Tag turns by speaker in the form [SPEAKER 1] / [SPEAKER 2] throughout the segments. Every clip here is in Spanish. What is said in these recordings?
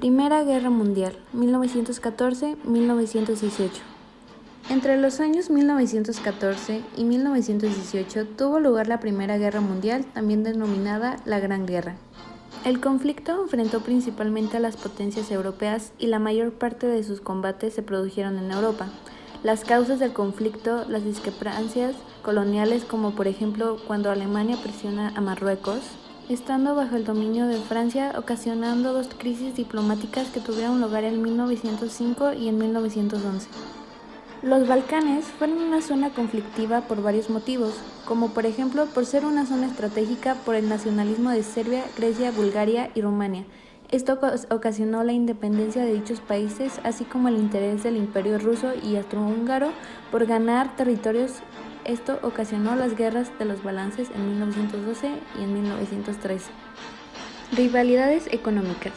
[SPEAKER 1] Primera Guerra Mundial, 1914-1918. Entre los años 1914 y 1918 tuvo lugar la Primera Guerra Mundial, también denominada la Gran Guerra. El conflicto enfrentó principalmente a las potencias europeas y la mayor parte de sus combates se produjeron en Europa. Las causas del conflicto, las discrepancias coloniales, como por ejemplo cuando Alemania presiona a Marruecos, estando bajo el dominio de Francia, ocasionando dos crisis diplomáticas que tuvieron lugar en 1905 y en 1911. Los Balcanes fueron una zona conflictiva por varios motivos, como por ejemplo por ser una zona estratégica por el nacionalismo de Serbia, Grecia, Bulgaria y Rumania. Esto ocasionó la independencia de dichos países, así como el interés del Imperio ruso y austrohúngaro por ganar territorios. Esto ocasionó las guerras de los balances en 1912 y en 1913. Rivalidades económicas.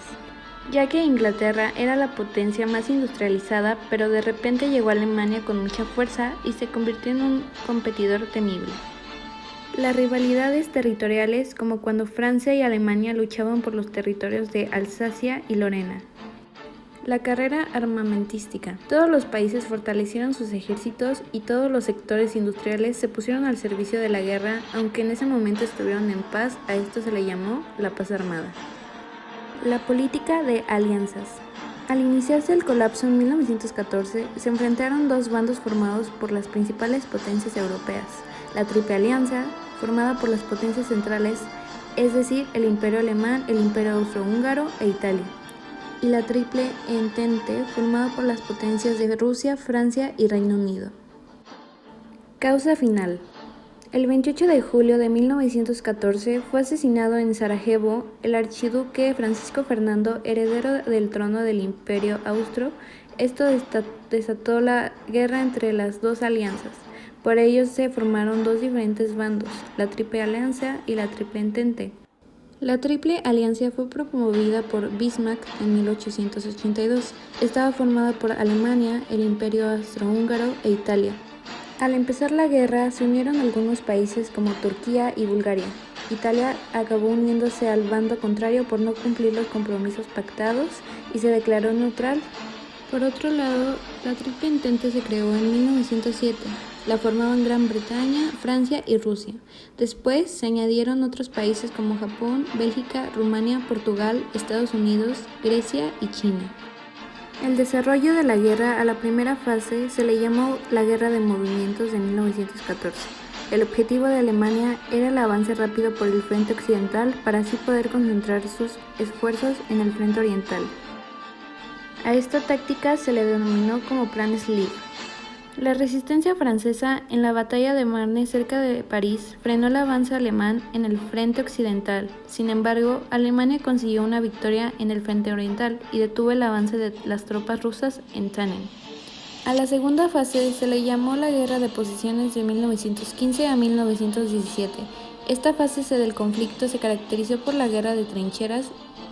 [SPEAKER 1] Ya que Inglaterra era la potencia más industrializada, pero de repente llegó Alemania con mucha fuerza y se convirtió en un competidor temible. Las rivalidades territoriales, como cuando Francia y Alemania luchaban por los territorios de Alsacia y Lorena. La carrera armamentística. Todos los países fortalecieron sus ejércitos y todos los sectores industriales se pusieron al servicio de la guerra, aunque en ese momento estuvieron en paz. A esto se le llamó la paz armada. La política de alianzas. Al iniciarse el colapso en 1914, se enfrentaron dos bandos formados por las principales potencias europeas. La Triple Alianza, formada por las potencias centrales, es decir, el Imperio Alemán, el Imperio Austrohúngaro e Italia. Y la Triple Entente, formada por las potencias de Rusia, Francia y Reino Unido. Causa final. El 28 de julio de 1914 fue asesinado en Sarajevo el archiduque Francisco Fernando, heredero del trono del Imperio Austro. Esto desató la guerra entre las dos alianzas. Por ello se formaron dos diferentes bandos, la Triple Alianza y la Triple Entente. La Triple Alianza fue promovida por Bismarck en 1882. Estaba formada por Alemania, el Imperio Austrohúngaro e Italia. Al empezar la guerra se unieron algunos países como Turquía y Bulgaria. Italia acabó uniéndose al bando contrario por no cumplir los compromisos pactados y se declaró neutral. Por otro lado, la Triple Entente se creó en 1907. La formaban Gran Bretaña, Francia y Rusia. Después se añadieron otros países como Japón, Bélgica, Rumania, Portugal, Estados Unidos, Grecia y China. El desarrollo de la guerra a la primera fase se le llamó la Guerra de Movimientos de 1914. El objetivo de Alemania era el avance rápido por el frente occidental para así poder concentrar sus esfuerzos en el frente oriental. A esta táctica se le denominó como Plan Sleeve. La resistencia francesa en la batalla de Marne cerca de París frenó el avance alemán en el frente occidental. Sin embargo, Alemania consiguió una victoria en el frente oriental y detuvo el avance de las tropas rusas en Tannen. A la segunda fase se le llamó la Guerra de Posiciones de 1915 a 1917. Esta fase del conflicto se caracterizó por la guerra de trincheras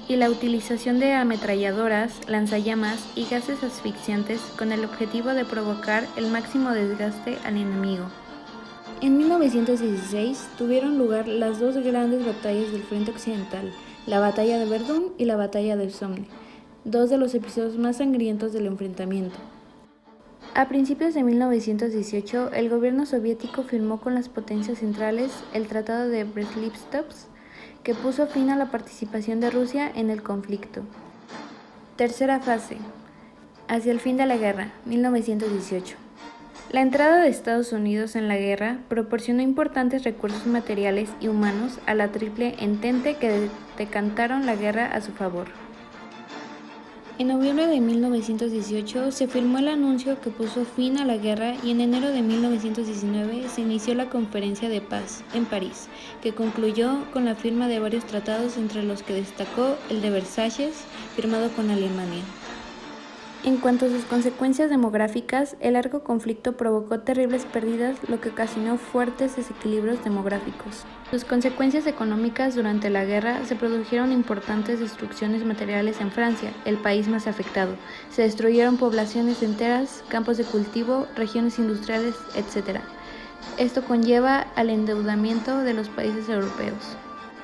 [SPEAKER 1] y la utilización de ametralladoras, lanzallamas y gases asfixiantes con el objetivo de provocar el máximo desgaste al enemigo. En 1916 tuvieron lugar las dos grandes batallas del frente occidental, la batalla de Verdún y la batalla de Somme, dos de los episodios más sangrientos del enfrentamiento. A principios de 1918, el gobierno soviético firmó con las potencias centrales el Tratado de Brest-Litovsk, que puso fin a la participación de Rusia en el conflicto. Tercera fase. Hacia el fin de la guerra, 1918. La entrada de Estados Unidos en la guerra proporcionó importantes recursos materiales y humanos a la Triple Entente que decantaron la guerra a su favor. En noviembre de 1918 se firmó el anuncio que puso fin a la guerra y en enero de 1919 se inició la Conferencia de Paz en París, que concluyó con la firma de varios tratados entre los que destacó el de Versalles, firmado con Alemania. En cuanto a sus consecuencias demográficas, el largo conflicto provocó terribles pérdidas, lo que ocasionó fuertes desequilibrios demográficos. Sus consecuencias económicas durante la guerra se produjeron importantes destrucciones materiales en Francia, el país más afectado. Se destruyeron poblaciones enteras, campos de cultivo, regiones industriales, etc. Esto conlleva al endeudamiento de los países europeos.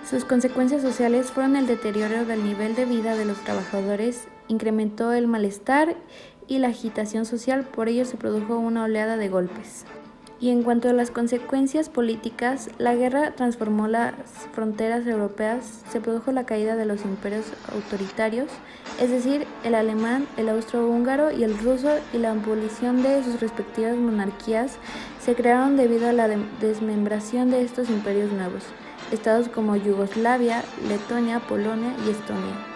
[SPEAKER 1] Sus consecuencias sociales fueron el deterioro del nivel de vida de los trabajadores, incrementó el malestar y la agitación social, por ello se produjo una oleada de golpes. Y en cuanto a las consecuencias políticas, la guerra transformó las fronteras europeas, se produjo la caída de los imperios autoritarios, es decir, el alemán, el austrohúngaro y el ruso, y la abolición de sus respectivas monarquías se crearon debido a la desmembración de estos imperios nuevos, estados como Yugoslavia, Letonia, Polonia y Estonia.